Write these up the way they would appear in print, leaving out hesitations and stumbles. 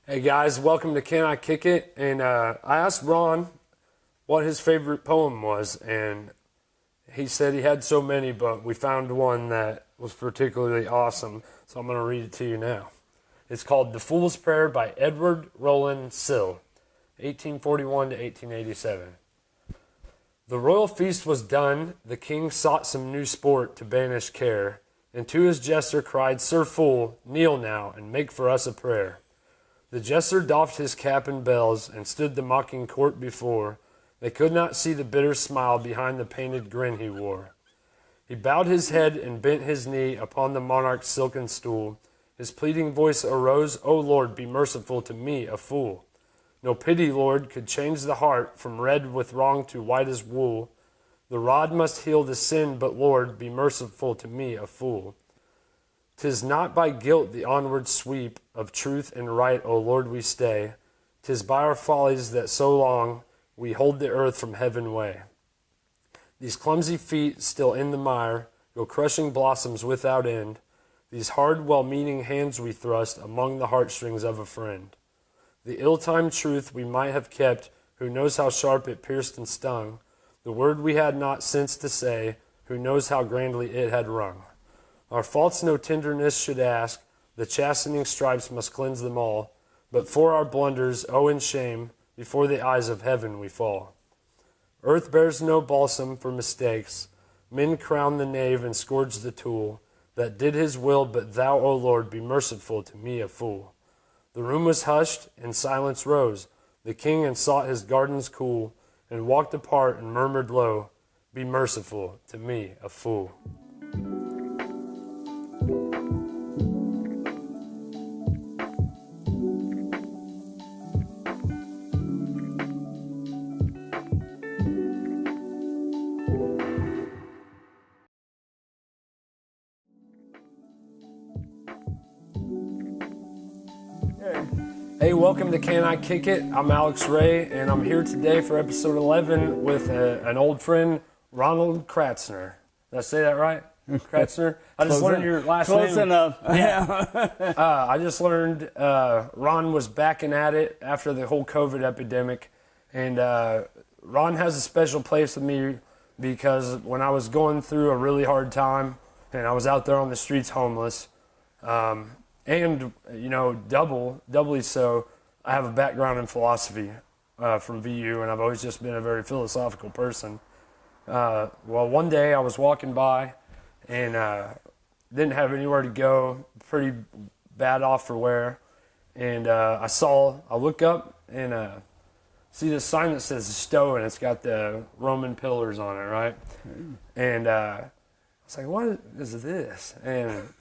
Hey guys, welcome to Can I Kick It? And I asked Ron what his favorite poem was, and he said he had so many, but we found one that was particularly awesome, so I'm going to read it to you now. It's called The Fool's Prayer by Edward Rowland Sill, 1841 to 1887. The royal feast was done, the king sought some new sport to banish care, and to his jester cried, Sir Fool, kneel now, and make for us a prayer. The jester doffed his cap and bells, and stood the mocking court before. They could not see the bitter smile behind the painted grin he wore. He bowed his head and bent his knee upon the monarch's silken stool. His pleading voice arose, O Lord, be merciful to me, a fool. No pity, Lord, could change the heart from red with wrong to white as wool. The rod must heal the sin, but Lord, be merciful to me, a fool. 'Tis not by guilt the onward sweep of truth and right, O Lord, we stay. 'Tis by our follies that so long we hold the earth from heaven way. These clumsy feet still in the mire go crushing blossoms without end. These hard, well-meaning hands we thrust among the heartstrings of a friend. The ill-timed truth we might have kept, who knows how sharp it pierced and stung. The word we had not sense to say, who knows how grandly it had rung. Our faults no tenderness should ask, the chastening stripes must cleanse them all. But for our blunders, oh in shame, before the eyes of heaven we fall. Earth bears no balsam for mistakes. Men crown the knave and scourge the tool that did his will, but thou, O Lord, be merciful to me, a fool. The room was hushed, and silence rose. The king and sought his gardens cool, and walked apart and murmured low, be merciful to me, a fool. Hey, welcome to Can I Kick It? I'm Alex Ray, and I'm here today for episode 11 with an old friend, Ronald Kratzner. Did I say that right? Kratzner? I just learned your last name. Close enough. Yeah. I just learned Ron was backing at it after the whole COVID epidemic, and Ron has a special place with me because when I was going through a really hard time, and I was out there on the streets homeless, and, you know, doubly so, I have a background in philosophy from VU, and I've always just been a very philosophical person. Well, one day I was walking by and didn't have anywhere to go, pretty bad off for wear, and I look up and see this sign that says Stowe, and it's got the Roman pillars on it, right? And I was like, what is this? And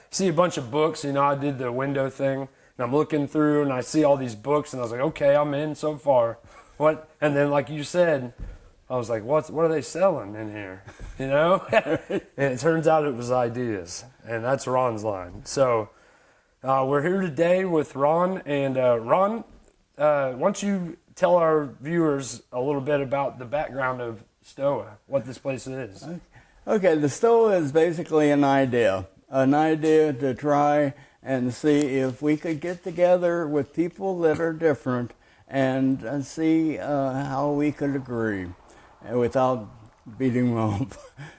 see a bunch of books, you know, I did the window thing, and I'm looking through, and I see all these books, and I was like, okay, I'm in so far. What? And then, like you said, I was like, what are they selling in here? You know? And it turns out it was ideas, and that's Ron's line. So we're here today with Ron, and Ron, why don't you tell our viewers a little bit about the background of Stoa, what this place is? Okay, the Stoa is basically an idea to try and see if we could get together with people that are different and see how we could agree without beating them up.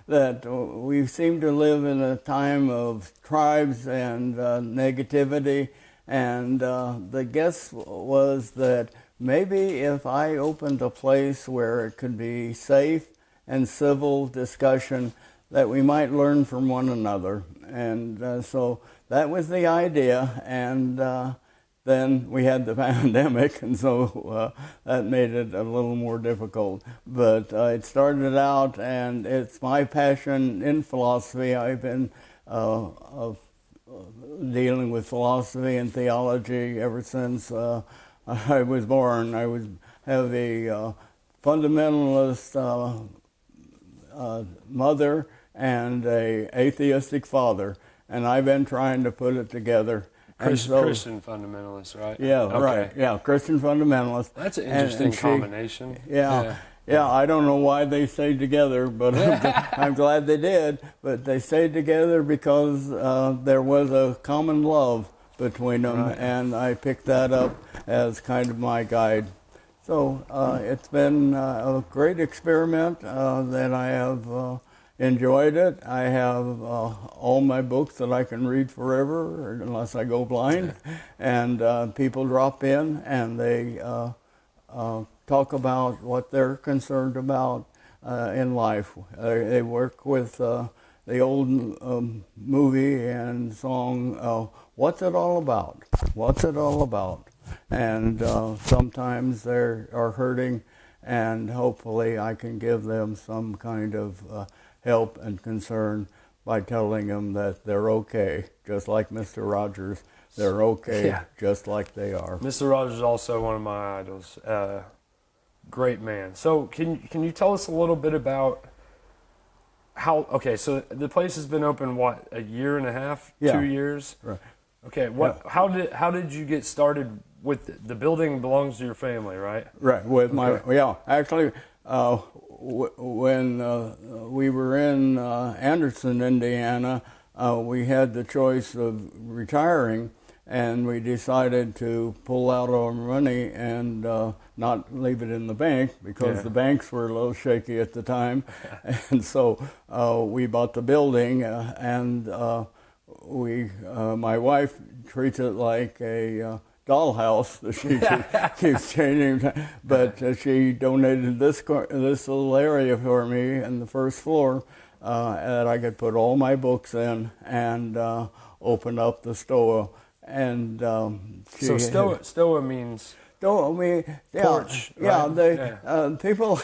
That we seem to live in a time of tribes and negativity, and the guess was that maybe if I opened a place where it could be safe and civil discussion, that we might learn from one another. And so that was the idea, and then we had the pandemic, and so that made it a little more difficult. But it started out, and it's my passion in philosophy. I've been dealing with philosophy and theology ever since I was born. I have a fundamentalist mother and a atheistic father, and I've been trying to put it together. Christian fundamentalist, right? Yeah, okay. Right. Yeah, Christian fundamentalist. That's an interesting combination. Yeah, I don't know why they stayed together, but I'm glad they did. But they stayed together because there was a common love between them, Right. and I picked that up as kind of my guide. So it's been a great experiment that I have enjoyed it. I have all my books that I can read forever unless I go blind, and people drop in and they talk about what they're concerned about in life. They work with the old movie and song, What's It All About? What's It All About? And sometimes they are hurting, and hopefully I can give them some kind of help and concern by telling them that they're okay, just like Mr. Rogers. They're okay, Yeah. just like they are. Mr. Rogers is also one of my idols. Great man. So can you tell us a little bit about how? Okay, so the place has been open what, a year and a half, Yeah. 2 years? Right. Okay. What? Yeah. How did you get started with the building? Belongs to your family, right? Right, with Okay. yeah, actually, when we were in Anderson, Indiana, we had the choice of retiring, and we decided to pull out our money and not leave it in the bank because Yeah. the banks were a little shaky at the time, and so we bought the building, and my wife treats it like a dollhouse that she keeps changing, but she donated this little area for me in the first floor that I could put all my books in and open up the store. And So Stoa means don't me, yeah, Porch, yeah. right? They people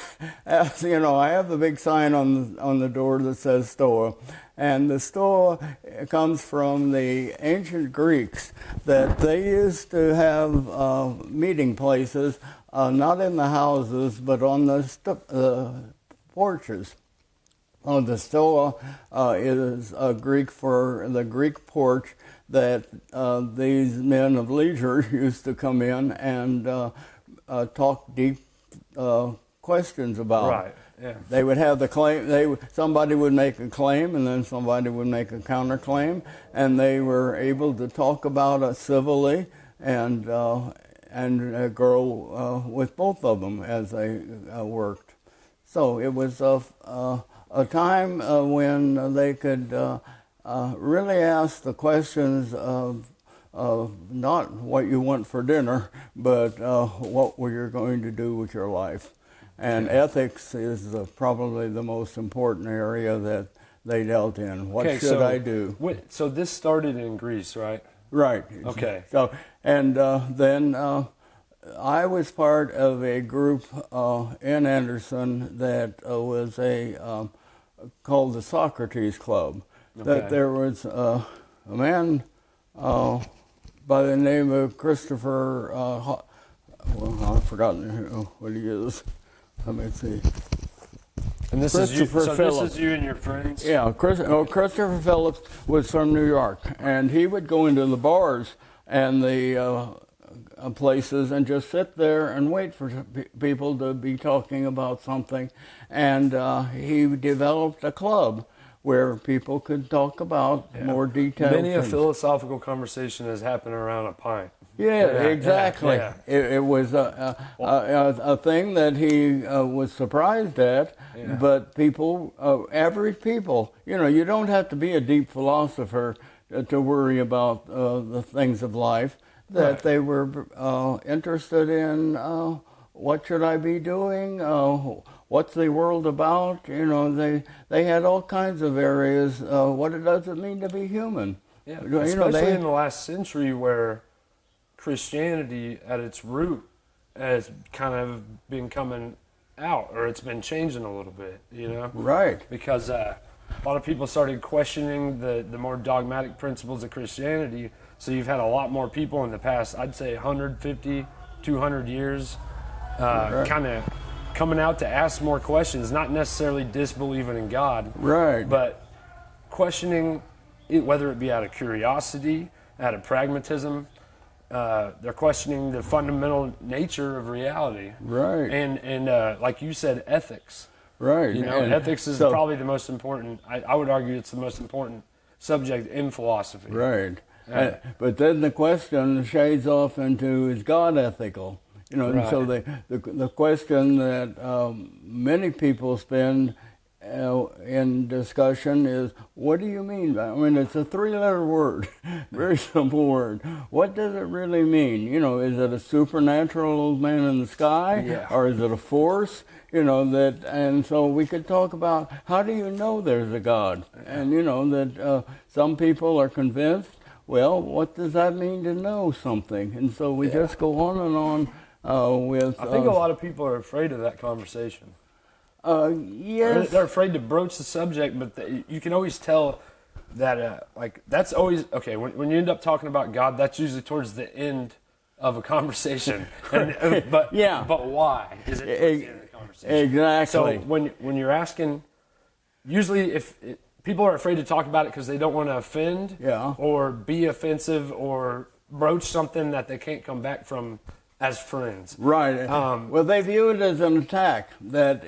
ask, I have a big sign on the door that says Stoa, and the Stoa comes from the ancient Greeks that they used to have meeting places, not in the houses but on the porches. The Stoa is Greek for the Greek porch that these men of leisure used to come in and talk deep questions about. right. Yeah. They would have the claim. Somebody would make a claim, and then somebody would make a counterclaim, and they were able to talk about it civilly and grow with both of them as they worked. So it was a time when they could really ask the questions of not what you want for dinner, but what you're going to do with your life. And ethics is probably the most important area that they dealt in. What should I do? So this started in Greece, right? Right. Okay. So, and then I was part of a group in Anderson that was called the Socrates Club. Okay. That there was a man by the name of Christopher. I've forgotten what he is. Let me see. And this is you. Christopher So Phillips. this is you and your friends. Yeah, Christopher Phillips was from New York, and he would go into the bars and the places and just sit there and wait for people to be talking about something. And he developed a club where people could talk about more detailed Many a things. philosophical conversation has happened around a pint. Yeah, exactly. yeah. It was a thing that he was surprised at, but people, average people, you don't have to be a deep philosopher to worry about the things of life, that Right. they were interested in what should I be doing, what's the world about, they had all kinds of areas, what does it mean to be human. Yeah, You know, especially in the last century where Christianity at its root has kind of been coming out, or it's been changing a little bit, Right. Because a lot of people started questioning the more dogmatic principles of Christianity. So you've had a lot more people in the past, I'd say 150, 200 years, kind of coming out to ask more questions, not necessarily disbelieving in God, Right. but questioning it, whether it be out of curiosity, out of pragmatism. They're questioning the fundamental nature of reality. Right. And like you said, ethics. Right. And ethics is probably the most important. I would argue it's the most important subject in philosophy. Right. Yeah. But then the question shades off into, is God ethical? You know, and so the question that many people spend in discussion is, what do you mean by, I mean, it's a 3-letter word, very simple word. What does it really mean? You know, is it a supernatural old man in the sky, or is it a force? You know, that, and so we could talk about, how do you know there's a God? And you know, that some people are convinced, well, what does that mean to know something? And so we just go on and on with... I think a lot of people are afraid of that conversation. Yes. They're afraid to broach the subject, but you can always tell that, like, that's always, okay, when you end up talking about God, that's usually towards the end of a conversation. But why is it towards the end of the conversation? Exactly. So when you're asking, usually if people are afraid to talk about it because they don't want to offend or be offensive or broach something that they can't come back from as friends. Right. Well, they view it as an attack, that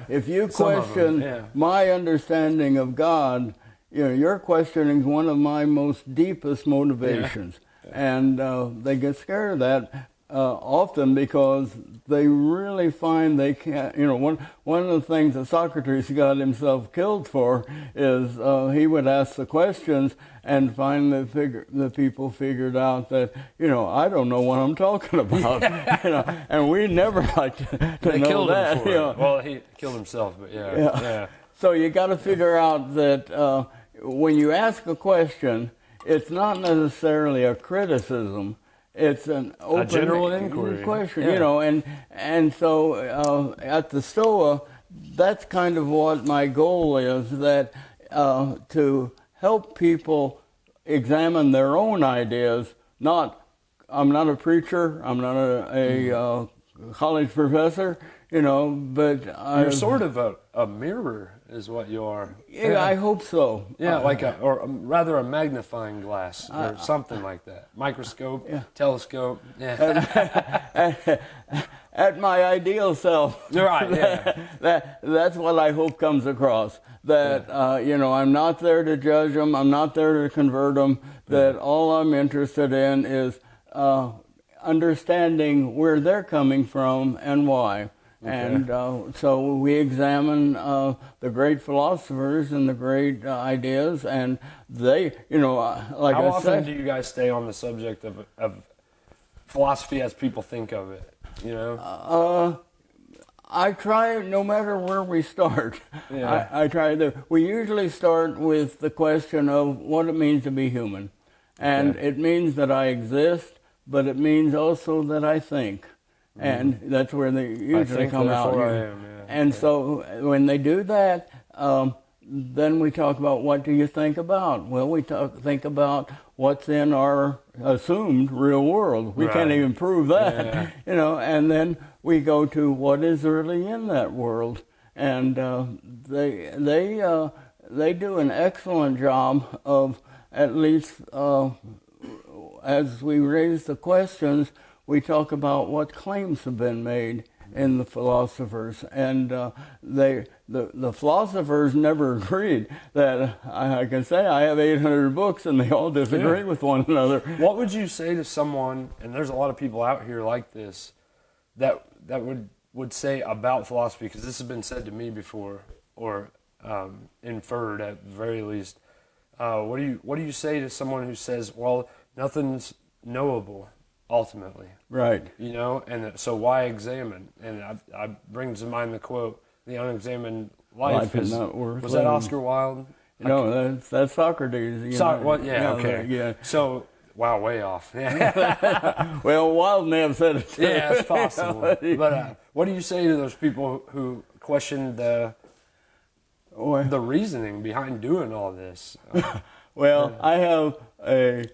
if you question my understanding of God, you know, you're questioning one of my most deepest motivations. And they get scared of that often because they really find they can't, you know, one of the things that Socrates got himself killed for is he would ask the questions, and finally the people figured out that, you know, I don't know what I'm talking about. You know, and we never like to they know killed that. him for it. Well, he killed himself, but yeah. So you got to figure out that when you ask a question, it's not necessarily a criticism. It's an open, a general inquiry question, you know, and so at the STOA, that's kind of what my goal is, that to help people examine their own ideas. I'm not a preacher, I'm not a college professor, you know, but you're sort of a mirror, is what you are. Yeah, I hope so. Yeah, like rather a magnifying glass or something like that. Microscope, telescope. Yeah. At my ideal self. Right. Yeah. That's what I hope comes across. That you know, I'm not there to judge them. I'm not there to convert them. That all I'm interested in is understanding where they're coming from and why. Okay. And so we examine the great philosophers and the great ideas, and they, you know, like how I often said, do you guys stay on the subject of philosophy as people think of it? You know, I try, no matter where we start. Yeah. I try to. We usually start with the question of what it means to be human, and it means that I exist, but it means also that I think. And that's where they usually come out. And so when they do that, then we talk about, what do you think about? Well, we think about what's in our assumed real world. We can't even prove that, you know. And then we go to what is really in that world. And they do an excellent job of, at least as we raise the questions, we talk about what claims have been made in the philosophers, and the philosophers never agreed. That I can say I have 800 books and they all disagree with one another. What would you say to someone, and there's a lot of people out here like this, that would say about philosophy, because this has been said to me before, or inferred at the very least. What do you say to someone who says, well, nothing's knowable ultimately, right? You know, and so why examine? And I bring to mind the quote, "The unexamined life is not worth." Was that Oscar Wilde? No, that's Socrates. So wow, way off. Well, Wilde may have said it too. Yeah, it's possible. But what do you say to those people who question the reasoning behind doing all this? Well, I have a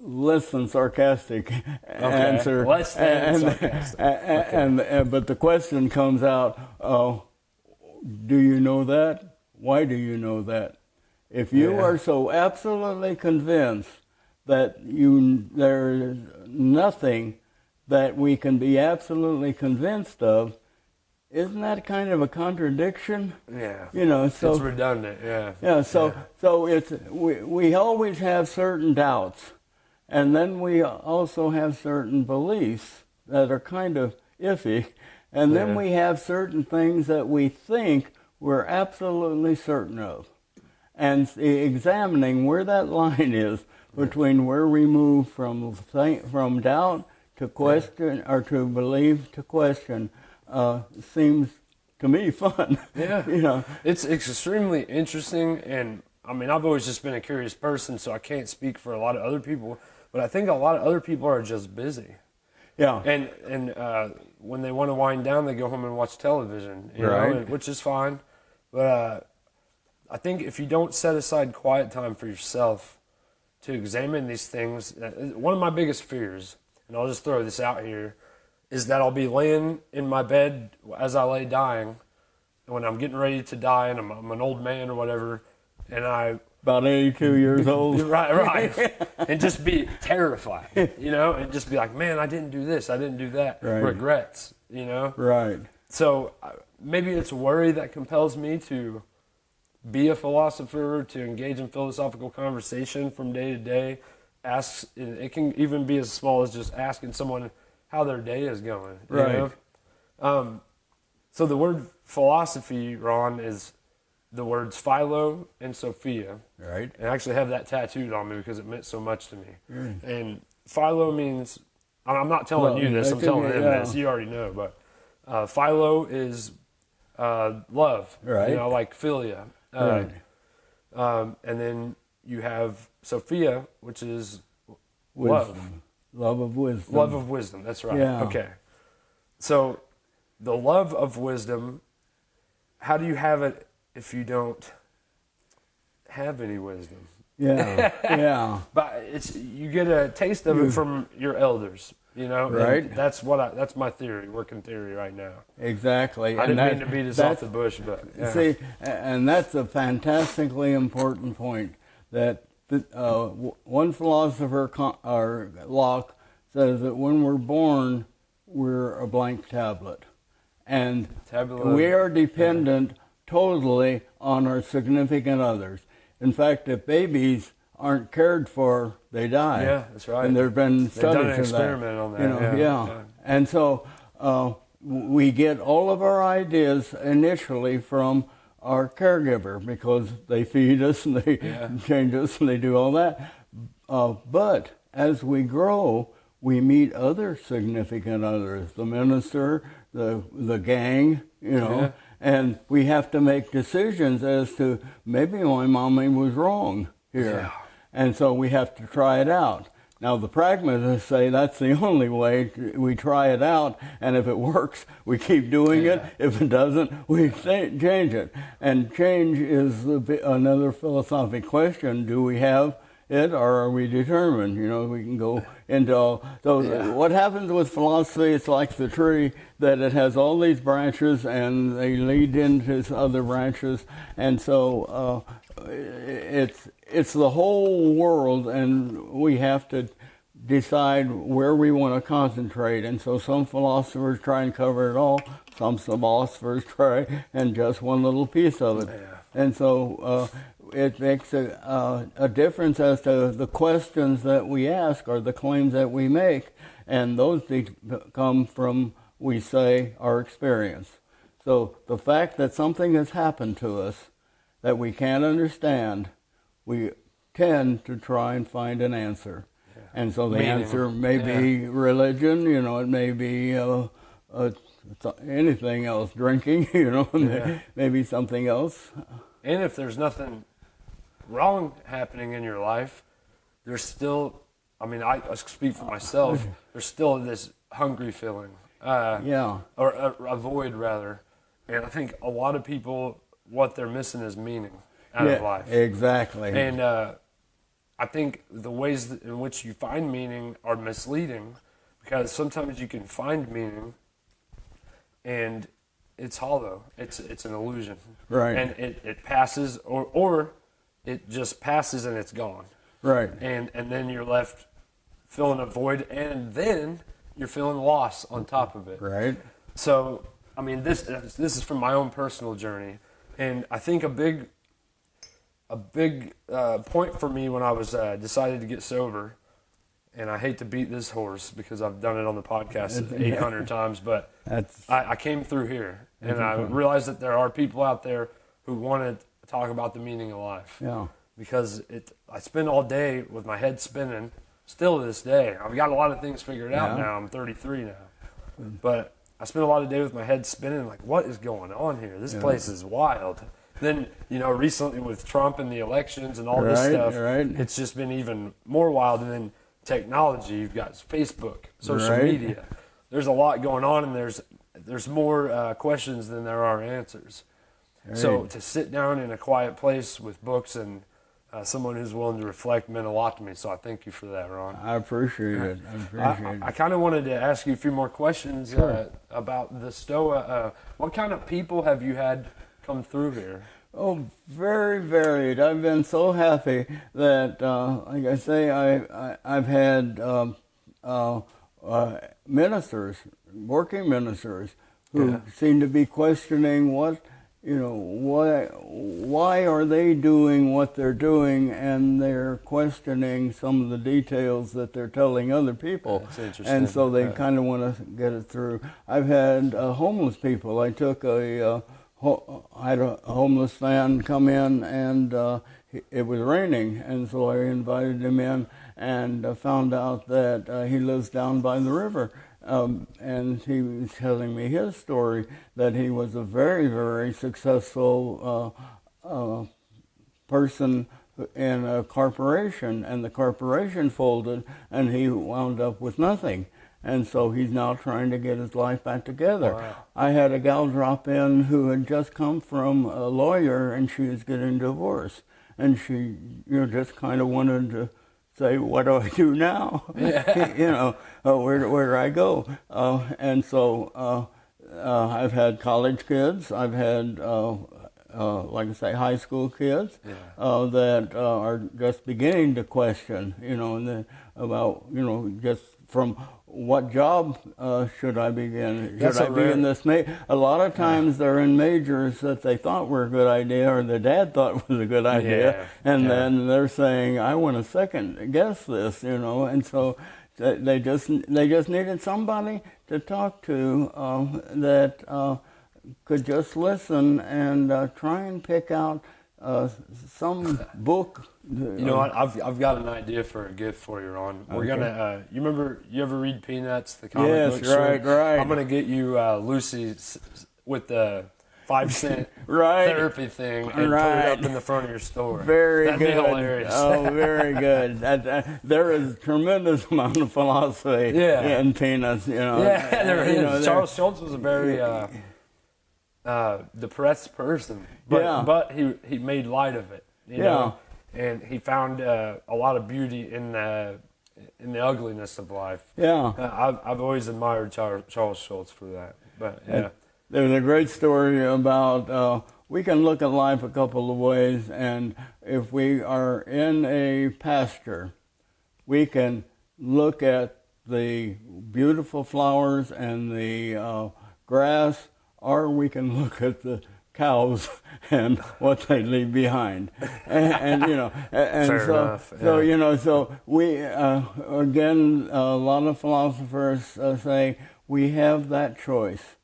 less than sarcastic answer. Less than sarcastic. But the question comes out, do you know that? Why do you know that? If you are so absolutely convinced that there is nothing that we can be absolutely convinced of, isn't that kind of a contradiction? Yeah. You know, so It's redundant, yeah. yeah, so it's we always have certain doubts, and then we also have certain beliefs that are kind of iffy, and then Yeah. we have certain things that we think we're absolutely certain of, and examining where that line is between where we move from doubt to question, or to believe to question, seems to me fun. Yeah. You know. It's extremely interesting, and I mean, I've always just been a curious person, so I can't speak for a lot of other people, but I think a lot of other people are just busy. Yeah. And when they want to wind down, they go home and watch television, you Right. know, which is fine. But I think if you don't set aside quiet time for yourself to examine these things, one of my biggest fears, and I'll just throw this out here, is that I'll be laying in my bed as I lay dying, when I'm getting ready to die, and I'm an old man or whatever, and I About 82 years old. right, and just be terrified, you know, and just be like, man, I didn't do this, I didn't do that, Right. regrets, you know. Right. So maybe it's worry that compels me to be a philosopher, to engage in philosophical conversation from day to day. It can even be as small as just asking someone how their day is going. You Right. know? So the word philosophy, Ron, is the words Philo and Sophia. Right. And I actually have that tattooed on me because it meant so much to me. And Philo means, I'm not telling Well, you this, I'm I think, telling him yeah. this. You already know, but Philo is love, Right. you know, like philia. Right. And then you have Sophia, which is love. Wisdom. Love of wisdom. Love of wisdom, that's right. Yeah. Okay. So the love of wisdom, how do you have it if you don't have any wisdom? Yeah. Yeah. But you get a taste of it from your elders, you know. Right. And that's my theory, working theory right now. Exactly. I And didn't mean to beat this off the bush, but yeah. See, and that's a fantastically important point. That one philosopher, or Locke, says that when we're born, we're a blank tablet, and Tabula- we are dependent totally on our significant others. In fact, if babies aren't cared for, they die. Yeah, that's right. And there have been They've studies done an of experiment on that. You know, yeah. yeah. And so we get all of our ideas initially from our caregiver, because they feed us and they change us and they do all that. But as we grow, we meet other significant others, the minister, the gang, you know, Yeah. and we have to make decisions as to, maybe my mommy was wrong here. Yeah. And so we have to try it out. Now, the pragmatists say that's the only way. We try it out, and if it works, we keep doing it. If it doesn't, we change it. And change is another philosophic question. Do we have it, or are we determined? You know, we can go into all. So what happens with philosophy, it's like the tree, that it has all these branches, and they lead into other branches. And so it's the whole world, and we have to decide where we want to concentrate. And so some philosophers try and cover it all. Some philosophers try and just one little piece of it. Yeah. And so it makes a difference as to the questions that we ask or the claims that we make. And those come from, we say, our experience. So the fact that something has happened to us that we can't understand, we tend to try and find an answer. Yeah. And so the answer may be religion, you know, it may be anything else, drinking, you know, maybe something else. And if there's nothing wrong happening in your life, there's still, I mean, I speak for myself, there's still this hungry feeling. Or a void, rather. And I think a lot of people, what they're missing is meaning out of life. Exactly. And I think the ways in which you find meaning are misleading, because sometimes you can find meaning and it's hollow. It's an illusion. Right. And it passes, or it just passes and it's gone. Right. And then you're left feeling a void, and then you're feeling loss on top of it. Right. So I mean, this is from my own personal journey, and I think a big point for me when I was decided to get sober, and I hate to beat this horse because I've done it on the podcast 800 times, but I came through here, and I realized that there are people out there who want to talk about the meaning of life. Yeah. Because I spend all day with my head spinning, still to this day. I've got a lot of things figured out now. I'm 33 now. But I spend a lot of day with my head spinning, like, what is going on here? This place is wild. Then, recently with Trump and the elections and all this stuff, it's just been even more wild. And then technology, you've got Facebook, social media. There's a lot going on, and there's more questions than there are answers. So to sit down in a quiet place with books and someone who's willing to reflect meant a lot to me. So I thank you for that, Ron. I appreciate it. I kind of wanted to ask you a few more questions about the Stoa. What kind of people have you had come through here? Oh, very varied. I've been so happy that, like I say, I've had ministers, working ministers, who seem to be questioning why are they doing what they're doing, and they're questioning some of the details that they're telling other people. That's interesting. And so they kind of want to get it through. I've had homeless people. I took I had a homeless man come in, and it was raining, and so I invited him in and found out that he lives down by the river. And he was telling me his story, that he was a very, very successful person in a corporation, and the corporation folded, and he wound up with nothing. And so he's now trying to get his life back together. Wow. I had a gal drop in who had just come from a lawyer, and she was getting divorced. And she just kind of wanted to say, what do I do now? Yeah. Where do I go? And so I've had college kids. I've had, like I say, high school kids that are just beginning to question, about, just from what job should I begin? Should I be in this? A lot of times they're in majors that they thought were a good idea, or their dad thought was a good idea, and then they're saying, I want to second guess this, and so they just needed somebody to talk to that could just listen and try and pick out some book. You know what? I've got an idea for a gift for you, Ron. We're gonna. You ever read Peanuts, the comic book? Yes, right. I'm gonna get you Lucy with the 5-cent Right. therapy thing and put it up in the front of your store. That'd be good. hilarious. Oh, very good. There is a tremendous amount of philosophy in Peanuts. Yeah, there is. Charles Schultz was a very depressed person, but he made light of it. You know? And he found a lot of beauty in the ugliness of life. Yeah, I've always admired Charles Schultz for that. But there's a great story about we can look at life a couple of ways, and if we are in a pasture, we can look at the beautiful flowers and the grass, or we can look at the cows and what they leave behind, and Fair enough. So we again, a lot of philosophers say we have that choice,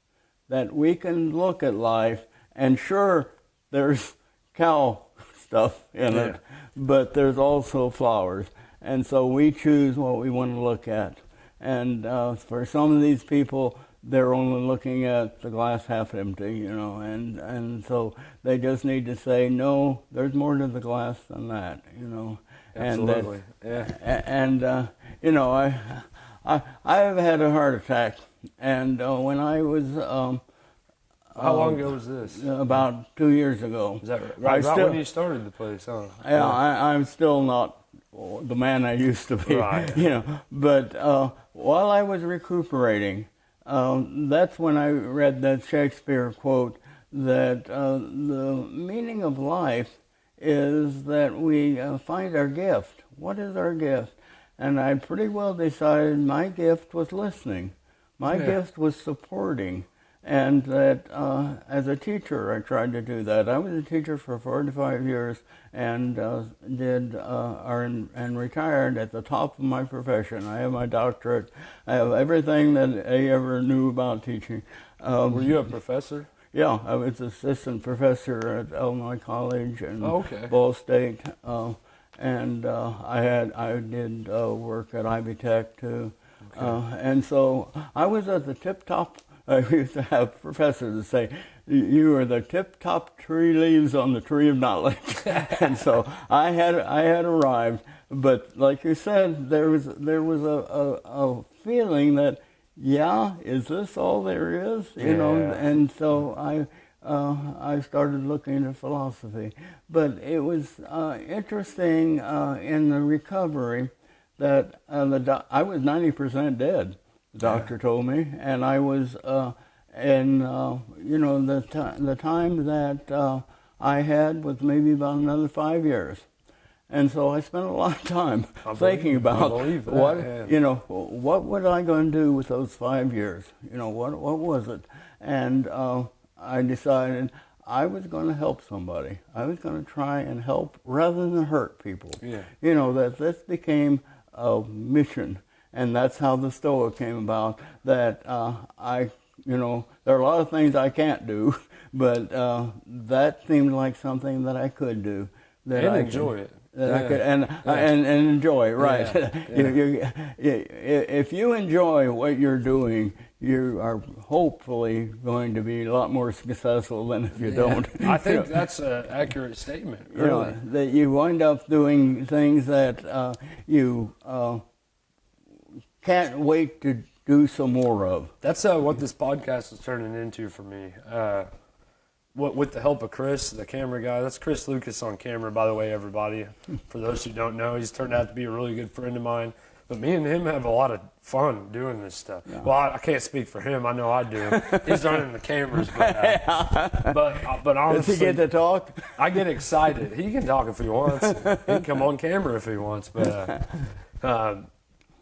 that we can look at life, and sure, there's cow stuff in it, but there's also flowers, and so we choose what we want to look at. And for some of these people, they're only looking at the glass half empty, and so they just need to say, no, there's more to the glass than that, Absolutely. And I have had a heart attack, and when I was how long ago was this? About 2 years ago. Is that right? Right when you started the place, huh? Yeah, I'm still not the man I used to be, right. But while I was recuperating, that's when I read that Shakespeare quote that the meaning of life is that we find our gift. What is our gift? And I pretty well decided my gift was listening. My gift was supporting. And that as a teacher, I tried to do that. I was a teacher for 45 years and and retired at the top of my profession. I have my doctorate. I have everything that I ever knew about teaching. Were you a professor? Yeah, I was assistant professor at Illinois College and Ball State, and I did work at Ivy Tech too, and so I was at the tip top. I used to have professors say, "You are the tip-top tree leaves on the tree of knowledge," and so I had arrived. But like you said, there was a feeling that, yeah, is this all there is? You know, and so I started looking at philosophy. But it was interesting in the recovery that I was 90% dead. The doctor told me, and I was the time that I had was maybe about another 5 years, and so I spent a lot of time thinking about what was I going to do with those 5 years? You know, what was it? And I decided I was going to help somebody. I was going to try and help rather than hurt people. Yeah. You know, that this became a mission. And that's how the Stoa came about, that there are a lot of things I can't do, but that seemed like something that I could do. That and I enjoy it. That I could, and enjoy, right. If you enjoy what you're doing, you are hopefully going to be a lot more successful than if you don't. I think that's an accurate statement, really. That you wind up doing things that you can't wait to do some more of. That's what this podcast is turning into for me. With the help of Chris, the camera guy. That's Chris Lucas on camera, by the way, everybody. For those who don't know, he's turned out to be a really good friend of mine. But me and him have a lot of fun doing this stuff. Yeah. Well, I can't speak for him. I know I do. He's running the cameras. But honestly, does he get to talk? I get excited. He can talk if he wants. He can come on camera if he wants. But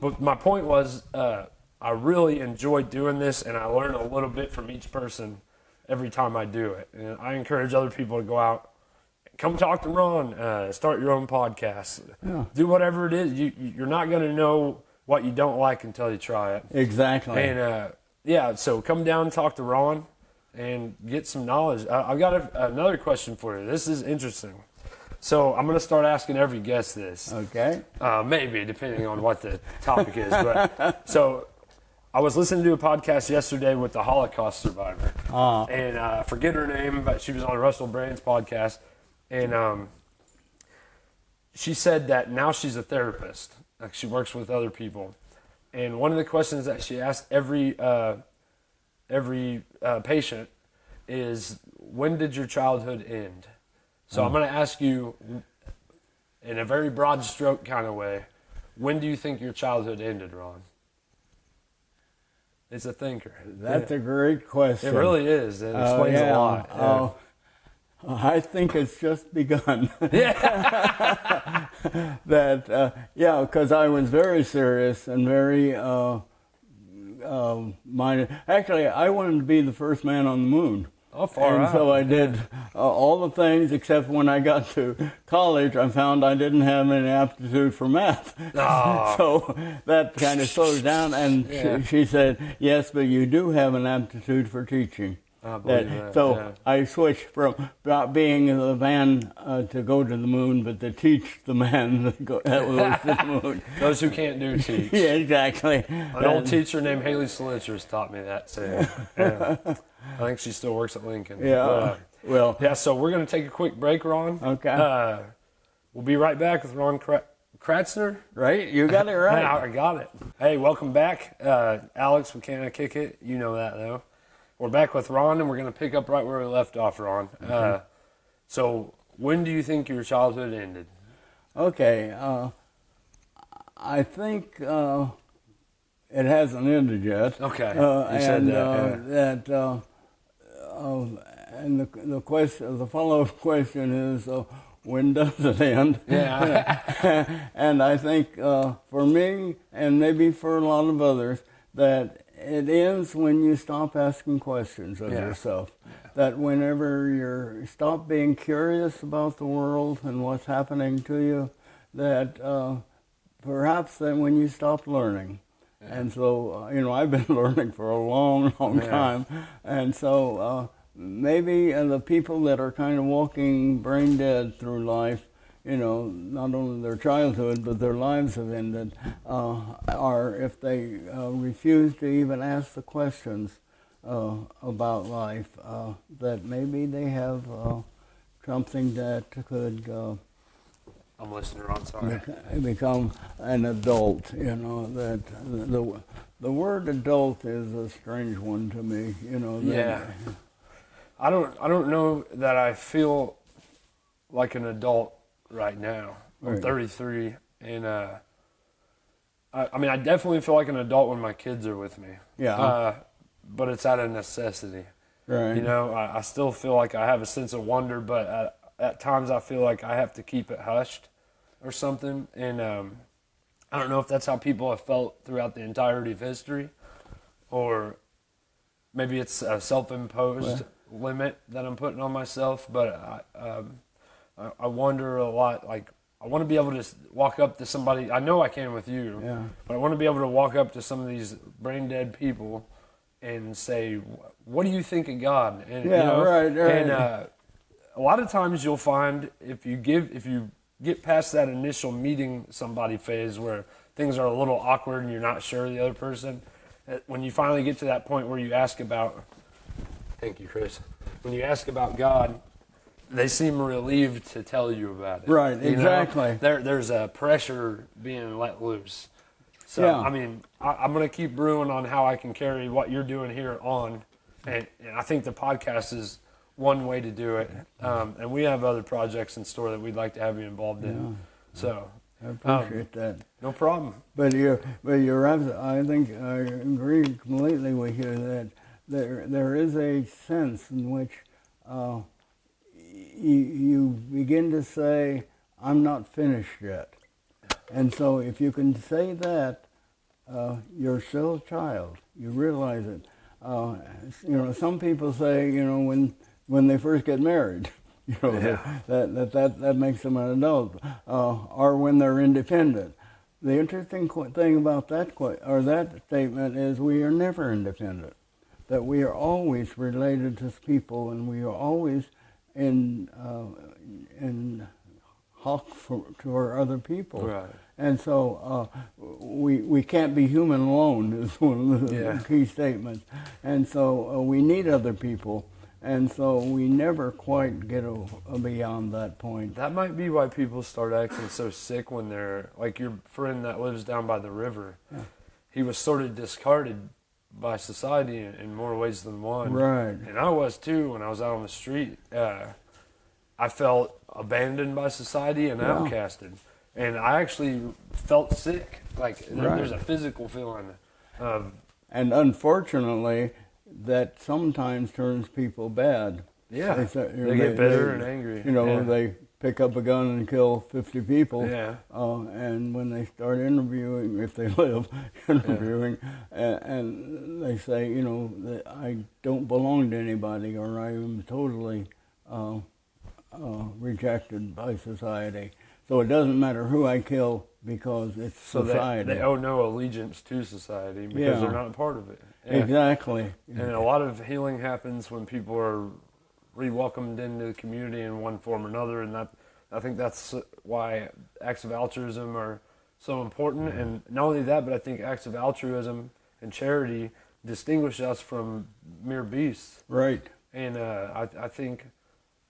my point was, I really enjoy doing this, and I learn a little bit from each person every time I do it. And I encourage other people to go out, come talk to Ron, start your own podcast, do whatever it is. You're not going to know what you don't like until you try it. Exactly. And so come down and talk to Ron and get some knowledge. I've got another question for you. This is interesting. So I'm going to start asking every guest this. Okay. Maybe, depending on what the topic is. But so I was listening to a podcast yesterday with the Holocaust survivor. And I forget her name, but she was on Russell Brand's podcast. And she said that now she's a therapist. Like, she works with other people. And one of the questions that she asked every patient is, when did your childhood end? So I'm going to ask you, in a very broad stroke kind of way, when do you think your childhood ended, Ron? It's a thinker. That's a great question. It really is. It explains a lot. I think it's just begun. Yeah. Because I was very serious and very minded. Actually, I wanted to be the first man on the moon. Oh, far out. So I did all the things, except when I got to college, I found I didn't have any aptitude for math. Oh. So that kind of slowed down, and she said, yes, but you do have an aptitude for teaching. I believe that. So I switched from not being the man to go to the moon, but to teach the man that goes to the moon. Those who can't do teach. Yeah, exactly. An old teacher named Haley Slichers taught me that saying. Yeah. I think she still works at Lincoln. Yeah. So we're going to take a quick break, Ron. Okay. We'll be right back with Ron Kratzner. Right? You got it right. I got it. Hey, welcome back. Alex, we can't kick it. You know that, though. We're back with Ron, and we're going to pick up right where we left off, Ron. Okay. So when do you think your childhood ended? Okay. I think it hasn't ended yet. Okay. You said that. And the question, the follow-up question is, when does it end? Yeah. And I think for me, and maybe for a lot of others, that it ends when you stop asking questions of yourself. That whenever you stop being curious about the world and what's happening to you, that perhaps then when you stop learning. And so, I've been learning for a long, long time. And so maybe the people that are kind of walking brain dead through life, not only their childhood, but their lives have ended, are, if they refuse to even ask the questions about life, that maybe they have something that could I'm listening, Ron, sorry. become an adult. That the word adult is a strange one to me. I don't know that I feel like an adult right now. I'm 33, and I definitely feel like an adult when my kids are with me. Yeah. But it's out of necessity. Right. I still feel like I have a sense of wonder, but at times I feel like I have to keep it hushed or something. And I don't know if that's how people have felt throughout the entirety of history, or maybe it's a self-imposed limit that I'm putting on myself. But I wonder a lot. Like, I want to be able to walk up to somebody. I know I can with you, but I want to be able to walk up to some of these brain dead people and say, "What do you think of God?" And, right. And a lot of times you'll find if you get past that initial meeting somebody phase where things are a little awkward and you're not sure of the other person, when you finally get to that point where you ask about, thank you, Chris, when you ask about God, they seem relieved to tell you about it. Right, exactly. There's a pressure being let loose. So, I'm going to keep brewing on how I can carry what you're doing here on. And I think the podcast is one way to do it. And we have other projects in store that we'd like to have you involved in. So I appreciate that. No problem. But you're I think I agree completely with you that there is a sense in which you begin to say, "I'm not finished yet." And so if you can say that, you're still a child. You realize it. Some people say, when they first get married, that makes them an adult, or when they're independent. The interesting thing about that statement is we are never independent. That we are always related to people, and we are always in hoc for other people. Right. And so we can't be human alone is one of the key statements. And so we need other people. And so we never quite get beyond that point. That might be why people start acting so sick when they're, like your friend that lives down by the river. Yeah. He was sort of discarded by society in more ways than one. Right. And I was too when I was out on the street. I felt abandoned by society and outcasted. And I actually felt sick. Like there's a physical feeling of... And unfortunately, that sometimes turns people bad. Yeah, they get bitter and angry. They pick up a gun and kill 50 people. Yeah. And when they start interviewing, if they live interviewing, and they say, that I don't belong to anybody, or I am totally rejected by society. So it doesn't matter who I kill because it's society. They owe no allegiance to society because they're not a part of it. Yeah. Exactly. And a lot of healing happens when people are re-welcomed into the community in one form or another, and I think that's why acts of altruism are so important. And not only that, but I think acts of altruism and charity distinguish us from mere beasts. Right. And I think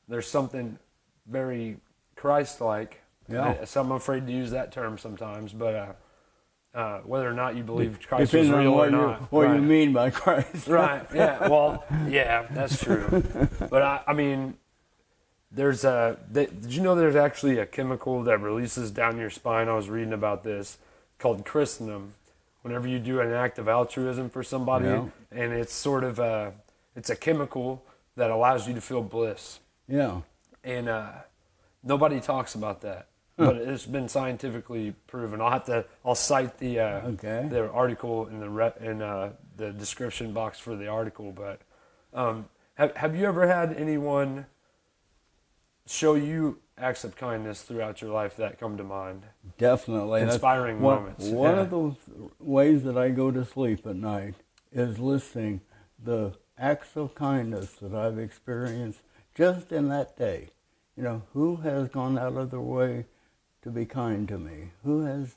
there's something very Christ-like. Yeah. So I'm afraid to use that term sometimes, but whether or not you believe Christ is real or not. What you mean by Christ. Right, yeah, well, yeah, that's true. But did you know there's actually a chemical that releases down your spine? I was reading about this, called christendom. Whenever you do an act of altruism for somebody, and it's sort of it's a chemical that allows you to feel bliss. Yeah. And nobody talks about that. but it's been scientifically proven. I'll cite the article in the description box for the article. But have you ever had anyone show you acts of kindness throughout your life that come to mind? Definitely. Inspiring moments. One of those ways that I go to sleep at night is listing the acts of kindness that I've experienced just in that day. You know, who has gone out of their way to be kind to me? Who has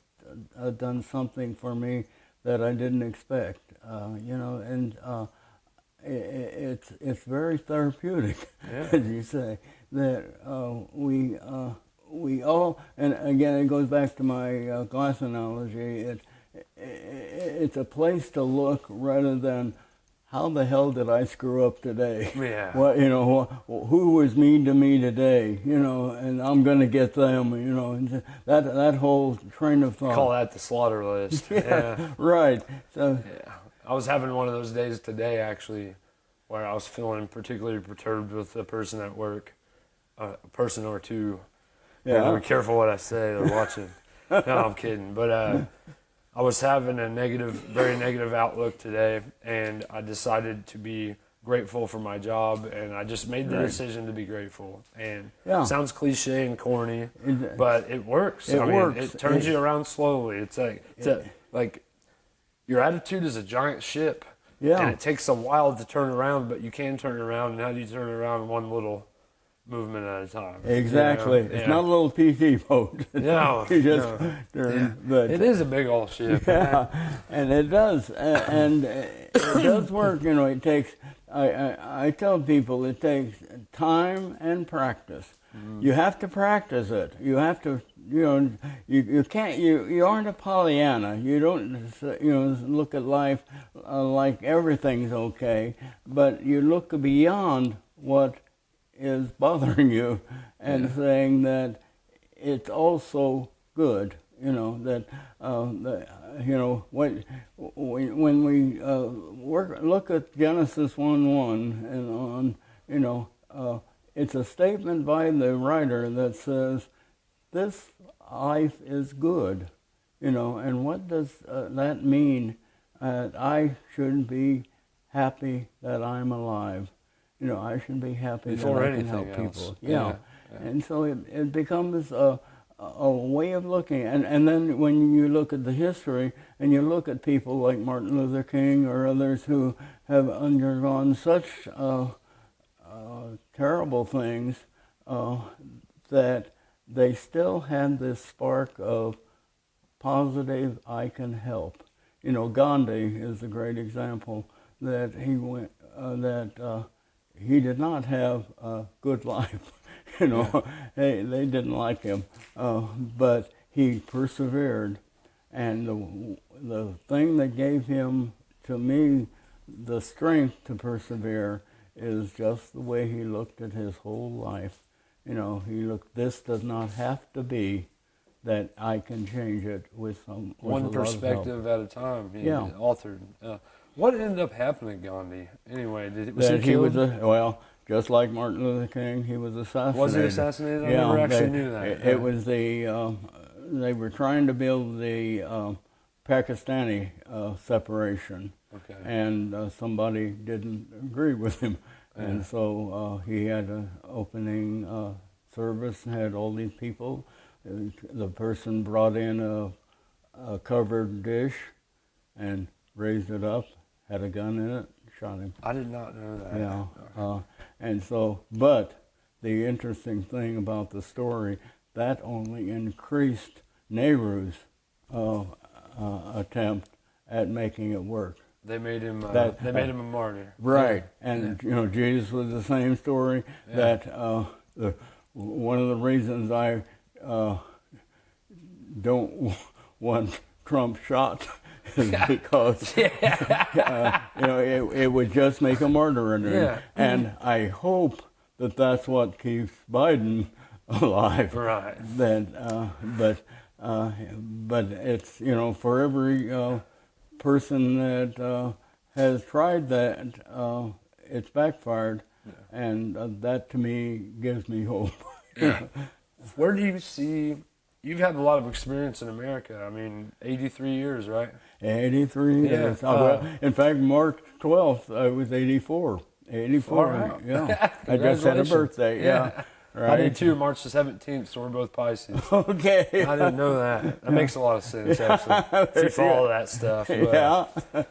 done something for me that I didn't expect? You know, and it's very therapeutic, as you say, that we all, and again, it goes back to my glass analogy. It's a place to look rather than how the hell did I screw up today? Yeah. What, you know, who was mean to me today? You know, and I'm going to get them. You know, and that whole train of thought. Call that the slaughter list. Yeah. Right. So. Yeah. I was having one of those days today, actually, where I was feeling particularly perturbed with a person at work, a person or two. Yeah. Be careful what I say. They're watching. No, I'm kidding. But I was having a very negative outlook today, and I decided to be grateful for my job, and I just made the decision to be grateful. And it sounds cliche and corny, but it works. It works. It turns you around slowly. It's like your attitude is a giant ship, and it takes a while to turn around, but you can turn it around. And how do you turn it around? One little movement at a time. Exactly. You know? It's not a little PT boat. No. But it is a big old ship. Yeah, and it does. And it does work. You know, it takes, I tell people it takes time and practice. You have to practice it. You have to, you know, you can't, you aren't a Pollyanna. You don't, you know, look at life like everything's okay, but you look beyond what is bothering you and saying that it's also good, you know, that, you know, when we look at Genesis 1:1 and on, you know, it's a statement by the writer that says, this life is good, you know, and what does that mean? I should be happy that I'm alive. You know, I should be happy before that I can anything help else. people. Yeah. And so it becomes a way of looking. And then when you look at the history and you look at people like Martin Luther King or others who have undergone such terrible things that they still had this spark of positive, I can help. You know, Gandhi is a great example that he did not have a good life. You know, they didn't like him, but he persevered. And the thing that gave him, to me, the strength to persevere is just the way he looked at his whole life. You know, he looked, this does not have to be that I can change it with one perspective at a time. He authored. What ended up happening to Gandhi anyway? Was he killed? Well, just like Martin Luther King, he was assassinated. Was he assassinated? I never actually knew that. It was they were trying to build the Pakistani separation, and somebody didn't agree with him, and so he had an opening service and had all these people. The person brought in a covered dish and raised it up, had a gun in it, shot him. I did not know that. Yeah, and so, but the interesting thing about the story, that only increased Nehru's attempt at making it work. They made him. They made him a martyr. Right, and you know, Jesus was the same story. That one of the reasons I don't want Trump shot is because you know, it would just make a martyr in him. And I hope that that's what keeps Biden alive. Right. That, but it's, you know, for every person that has tried that, it's backfired, and that to me gives me hope. Where do you see you've had a lot of experience in America. I mean, 83 years, right? 83 Yeah. years. In fact, March 12th, I was 84. 84, Wow. yeah. I just had a birthday, yeah. Right. I did too, March the 17th, so we're both Pisces. Okay. I didn't know that. That makes a lot of sense, actually, if you follow that stuff. But,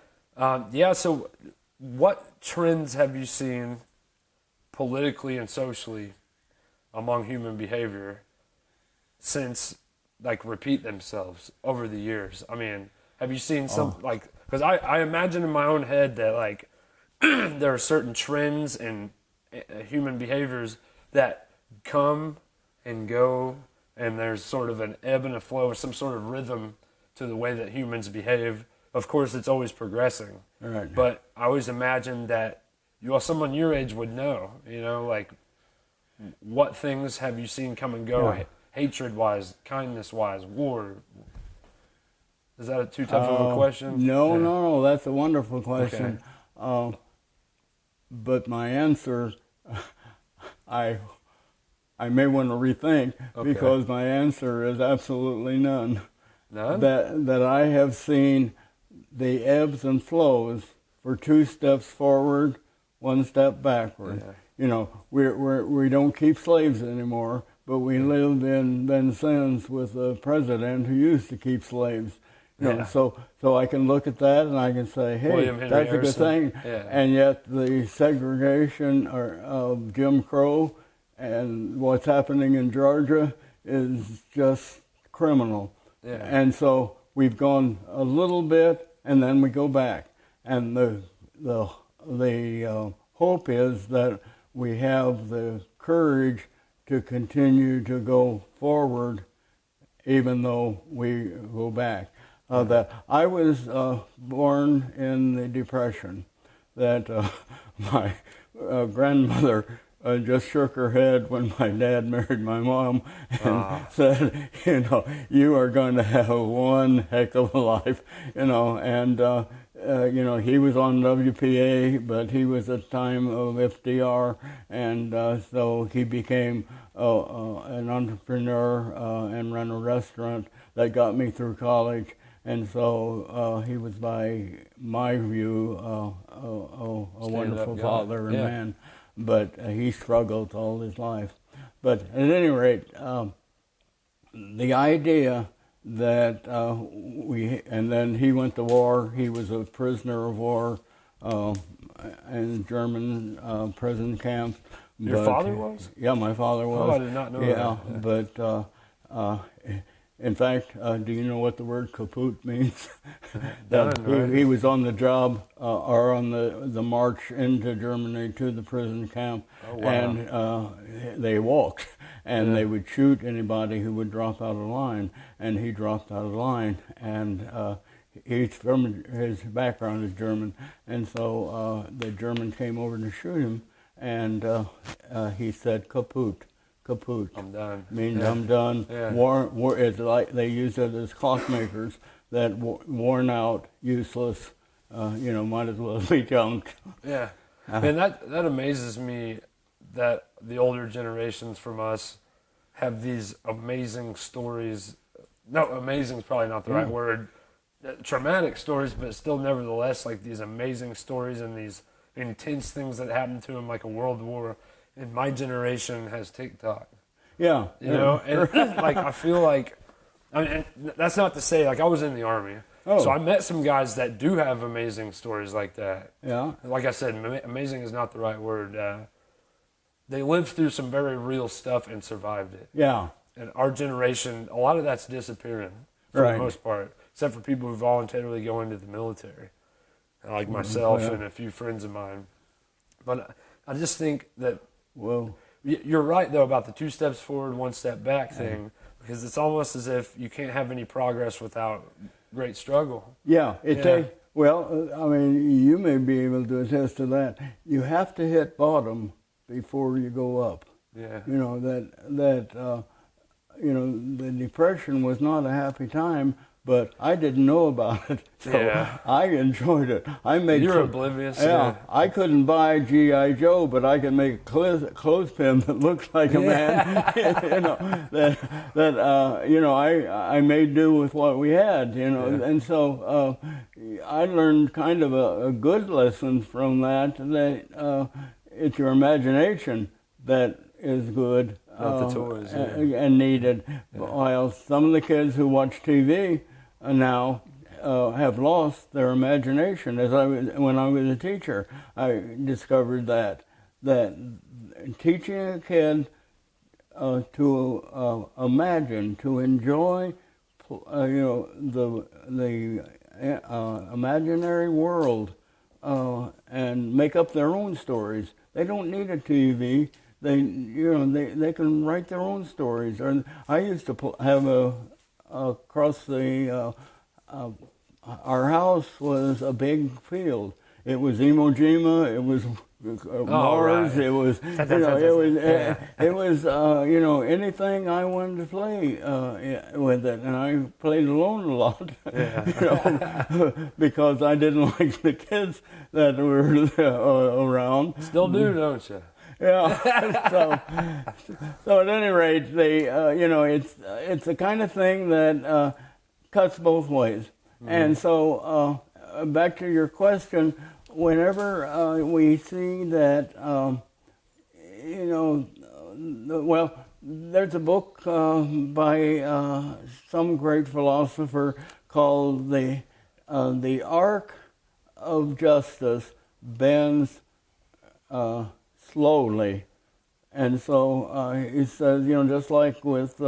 Yeah. So what trends have you seen politically and socially among human behavior since, like, repeat themselves over the years? I mean, have you seen some, like, because I imagine in my own head that, like, there are certain trends in human behaviors that come and go, and there's sort of an ebb and a flow, or some sort of rhythm to the way that humans behave. Of course, it's always progressing. Right. But I always imagine that someone your age would know, like, what things have you seen come and go, hatred-wise, kindness-wise, war? Is that too tough of a question? No, that's a wonderful question. Okay. But my answer, I may want to rethink, because my answer is absolutely none. None? That I have seen the ebbs and flows for 2 steps forward, 1 step backward. Yeah. We don't keep slaves anymore, but we lived in Vincennes with a president who used to keep slaves. So I can look at that and I can say, hey, that's a good thing. Yeah. And yet the segregation of Jim Crow and what's happening in Georgia is just criminal. Yeah. And so we've gone a little bit and then we go back. And the hope is that we have the courage to continue to go forward even though we go back. That I was born in the Depression. That my grandmother just shook her head when my dad married my mom and said, you are going to have one heck of a life, and he was on WPA, but he was at the time of FDR, and so he became an entrepreneur and ran a restaurant that got me through college. And so he was, by my view, a wonderful father and man. But he struggled all his life. But at any rate, the idea that and then he went to war. He was a prisoner of war in German prison camps. Your father was? Yeah, my father was. Oh, I did not know that. Yeah, but in fact, do you know what the word kaput means? He was on the job or on the march into Germany to the prison camp, and they walked, and they would shoot anybody who would drop out of line, and he dropped out of line, and he's from, his background is German, and so the German came over to shoot him, and he said kaput. Kaput. I'm done. Means I'm done. Yeah. War is like, they use it as clockmakers, that worn out, useless, might as well be junked. Yeah. And that amazes me that the older generations from us have these amazing stories. No, amazing is probably not the right word. Traumatic stories, but still nevertheless like these amazing stories and these intense things that happened to them, like a world war. And my generation has TikTok. Yeah. And like I feel like, and that's not to say, like, I was in the Army. So I met some guys that do have amazing stories like that. Yeah. Like I said, amazing is not the right word. They lived through some very real stuff and survived it. Yeah. And our generation, a lot of that's disappearing for the most part, except for people who voluntarily go into the military, like myself and a few friends of mine. But I just think that, well, you're right, though, about the 2 steps forward, 1 step back thing, because it's almost as if you can't have any progress without great struggle. Yeah. Well, I mean, you may be able to attest to that. You have to hit bottom before you go up. Yeah. The Depression was not a happy time, but I didn't know about it, so Yeah. I enjoyed it. I made You're oblivious. Yeah, I couldn't buy G.I. Joe, but I could make a clothespin that looks like a man. You know, I made do with what we had. You know, and so I learned kind of a good lesson from that. That it's your imagination that is good. Not the toys, And needed. While some of the kids who watch TV now have lost their imagination. When I was a teacher, I discovered that teaching a kid to imagine, to enjoy, the imaginary world, and make up their own stories. They don't need a TV. They can write their own stories. Or I used to have across the our house was a big field. It was Iwo Jima. It was Mars. Right. It was it was anything I wanted to play with it, and I played alone a lot. Because I didn't like the kids that were around. Still do, don't you? Yeah. So at any rate, it's the kind of thing that cuts both ways. Mm-hmm. And so back to your question, whenever we see that, well, there's a book by some great philosopher called the Arc of Justice bends slowly. And so he says, just like with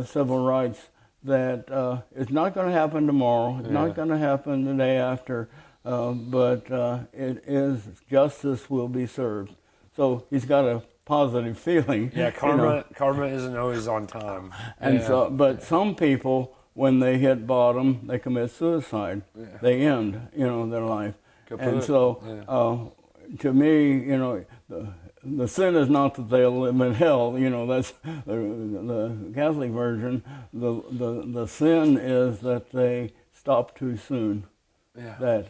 civil rights, that it's not going to happen tomorrow, it's not going to happen the day after, but justice will be served. So he's got a positive feeling. Yeah, karma isn't always on time. And but some people, when they hit bottom, they commit suicide. Yeah. They end, their life. And so, to me, the sin is not that they'll live in hell. That's the Catholic version. The sin is that they stop too soon. Yeah. That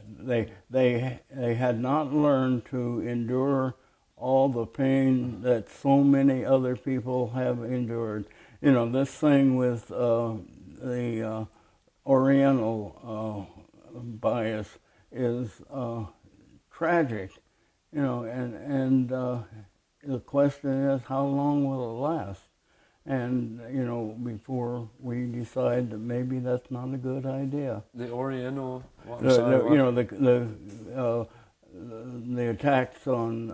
they had not learned to endure all the pain that so many other people have endured. This thing with the Oriental bias is tragic. And the question is, how long will it last? And, before we decide that maybe that's not a good idea. The Oriental, the attacks on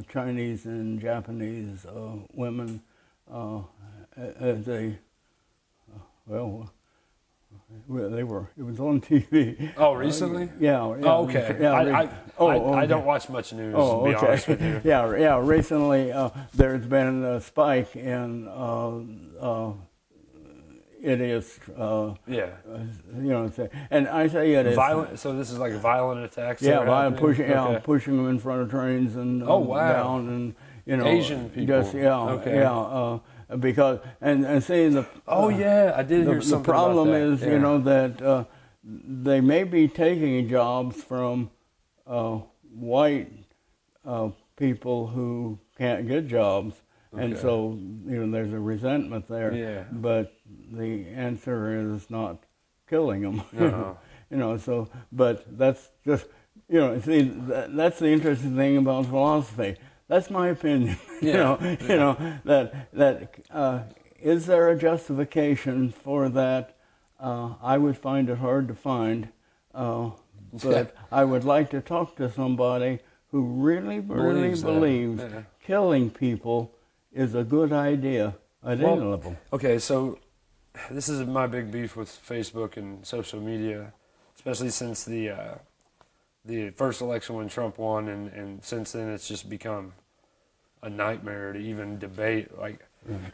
Chinese and Japanese women as they, it was on TV. Oh, recently? Yeah. Oh, okay. Yeah, I don't watch much news, to be honest with you. Yeah. Recently, there's been a spike in idiots. And I say it is violent. So this is like violent attacks. Yeah, pushing them in front of trains and down, and Asian people. Because and seeing the I did hear something. The problem about that. is that they may be taking jobs from white people who can't get jobs, and so there's a resentment there. Yeah. But the answer is not killing them. But that's just that's the interesting thing about philosophy. That's my opinion. That is there a justification for that? I would find it hard to find, but I would like to talk to somebody who really believes killing people is a good idea at any level. Okay, so this is my big beef with Facebook and social media, especially since the first election when Trump won, and since then it's just become a nightmare to even debate. Like,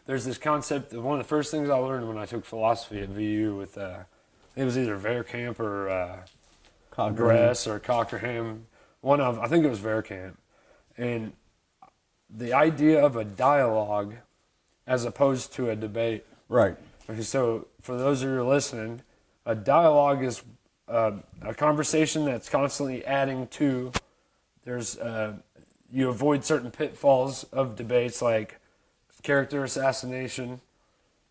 there's this concept. One of the first things I learned when I took philosophy at VU with it was either Verkamp or Gress or Cockerham. I think it was Verkamp, and the idea of a dialogue as opposed to a debate. Right. Okay, so for those of you who are listening, a dialogue is a conversation that's constantly adding to. There's you avoid certain pitfalls of debates like character assassination.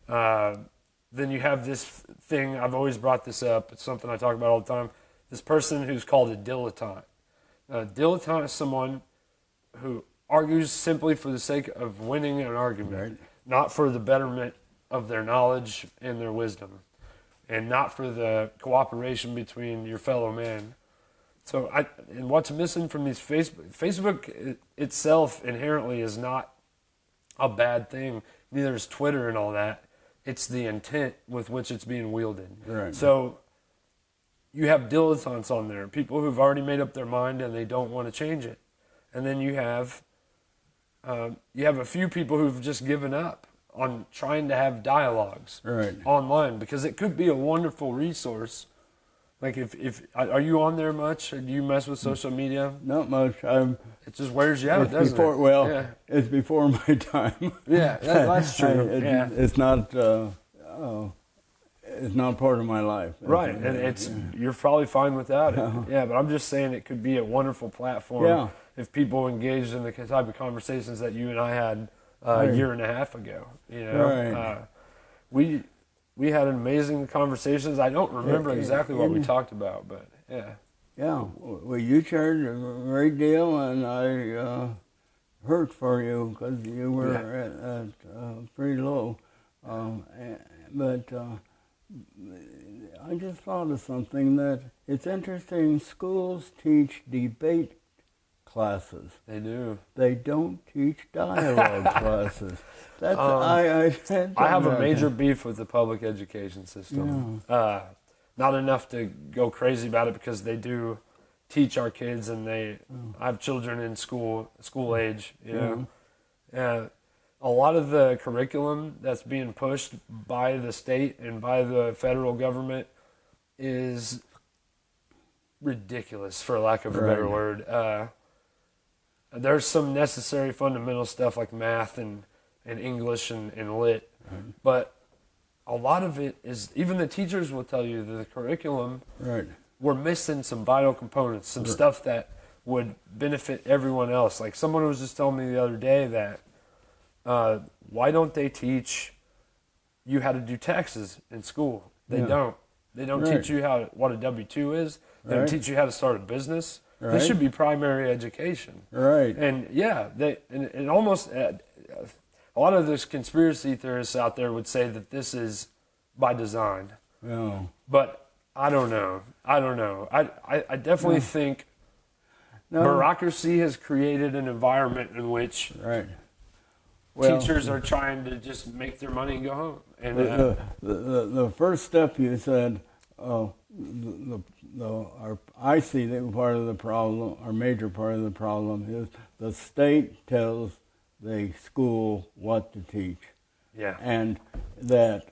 Then you have this thing, I've always brought this up, it's something I talk about all the time, this person who's called a dilettante. A dilettante is someone who argues simply for the sake of winning an argument, not for the betterment of their knowledge and their wisdom, and not for the cooperation between your fellow man. So, and what's missing from these Facebook itself inherently is not a bad thing. Neither is Twitter and all that. It's the intent with which it's being wielded. Right. So you have dilettantes on there, people who've already made up their mind and they don't want to change it. And then you have a few people who've just given up on trying to have dialogues online, because it could be a wonderful resource. Like if are you on there much, or do you mess with social media? Not much. It just wears you out, doesn't it? Well, yeah. It's before my time. Yeah, that's true. It's not. It's not part of my life. Right, and you're probably fine without it. Yeah, but I'm just saying it could be a wonderful platform if people engaged in the type of conversations that you and I had a year and a half ago. You know, we had amazing conversations. I don't remember exactly what we talked about, but yeah. Yeah, well, you shared a great deal, and I hurt for you because you were at pretty low. But I just thought of something that it's interesting. Schools teach debate classes. They do. They don't teach dialogue classes. That's I have a major beef with the public education system. Yeah. Not enough to go crazy about it, because they do teach our kids, and I have children in school age. You know, a lot of the curriculum that's being pushed by the state and by the federal government is ridiculous, for lack of a better word. There's some necessary fundamental stuff like math and English and lit, but a lot of it is, even the teachers will tell you that the curriculum, we're missing some vital components, some stuff that would benefit everyone else. Like someone was just telling me the other day that why don't they teach you how to do taxes in school? They don't. They don't teach you what a W-2 is. They don't teach you how to start a business. This should be primary education. And and almost a lot of those conspiracy theorists out there would say that this is by design. But I don't know. I definitely think bureaucracy has created an environment in which teachers are trying to just make their money and go home. And the first step you said, I see that part of the problem, or major part of the problem, is the state tells the school what to teach. And that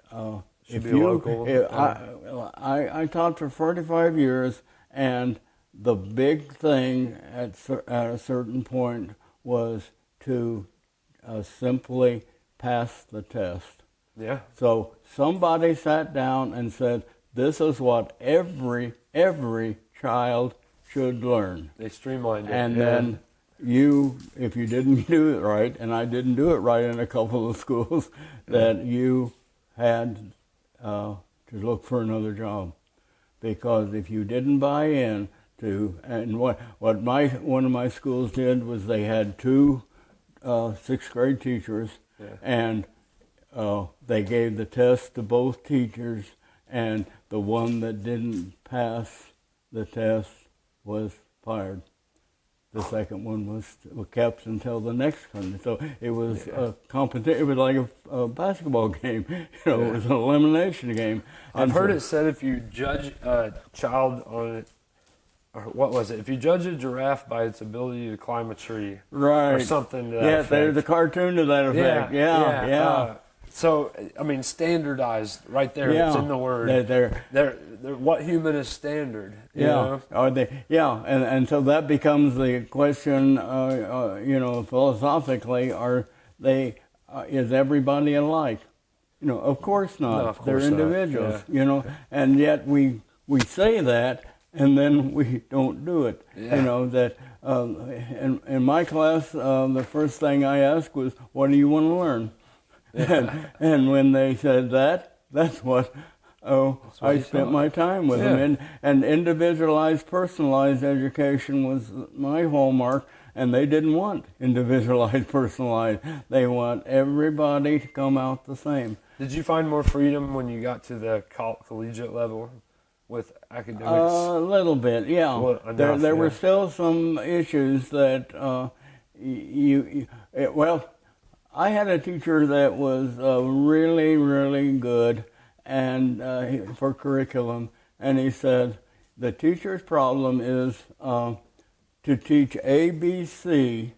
if you, I taught for 45 years, and the big thing at a certain point was to simply pass the test. So somebody sat down and said, this is what every child should learn. They streamlined it. And then if you didn't do it right, and I didn't do it right in a couple of schools, that you had to look for another job. Because if you didn't buy in to, and what one of my schools did was they had two sixth grade teachers, and they gave the test to both teachers, and the one that didn't pass the test was fired. The second one was kept until the next one. So it was a competition. It was like a basketball game. It was an elimination game. I've heard it said if you judge a child on it, or what was it? If you judge a giraffe by its ability to climb a tree, or something to that effect. There's a cartoon to that effect. Yeah. So, I mean, standardized right there. It's in the word. They're what human is standard? You know? Are they? Yeah, and so that becomes the question. Philosophically, are they? Is everybody alike? Of course not. No, of They're course not. individuals, Yeah. and yet we say that, and then we don't do it. Yeah. That in my class, the first thing I asked was, "What do you want to learn?" And when they said that, that's what. I spent my time with them, and individualized, personalized education was my hallmark. And they didn't want individualized, personalized. They want everybody to come out the same. Did you find more freedom when you got to the collegiate level with academics? A little bit, yeah. Well, there were still some issues that well, I had a teacher that was really, really good and for curriculum, and he said the teacher's problem is to teach ABC.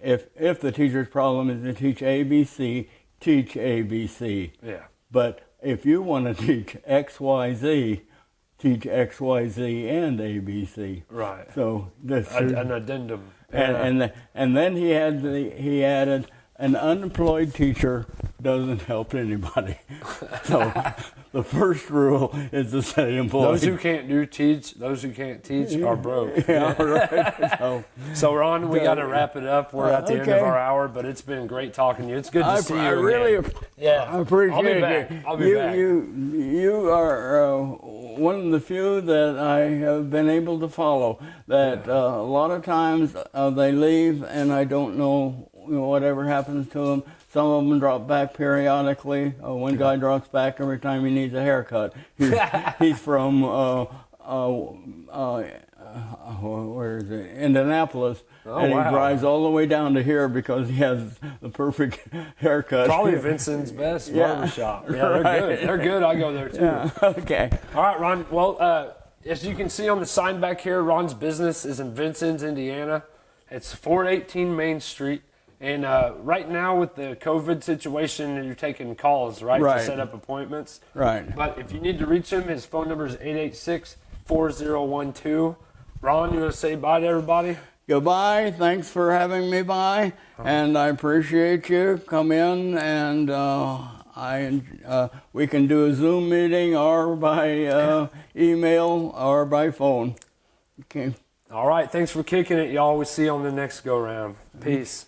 If the teacher's problem is to teach ABC, teach ABC. Yeah. But if you want to teach XYZ, teach XYZ and ABC. Right. So that's An addendum. and then he added an unemployed teacher doesn't help anybody. So the first rule is to stay employed. Those who can't teach are broke. Yeah, right. So Ron, we got to wrap it up. We're at the end of our hour, but it's been great talking to you. It's good to see you. I really I appreciate it. I'll be back. You are one of the few that I have been able to follow. That a lot of times they leave and I don't know whatever happens to them. Some of them drop back periodically. One guy drops back every time he needs a haircut. He's from where is it? Indianapolis, and he drives all the way down to here because he has the perfect haircut. Probably Vincent's best barbershop. Yeah, they're good. They're good. I go there too. Yeah. Okay. All right, Ron. Well, as you can see on the sign back here, Ron's business is in Vincennes, Indiana. It's 418 Main Street. And right now with the COVID situation, you're taking calls, right, to set up appointments. Right. But if you need to reach him, his phone number is 886-4012. Ron, you want to say bye to everybody? Goodbye. Thanks for having me by, and I appreciate you. Come in, and we can do a Zoom meeting or by email or by phone. Okay. All right. Thanks for kicking it, y'all. We'll see you on the next go-round. Peace.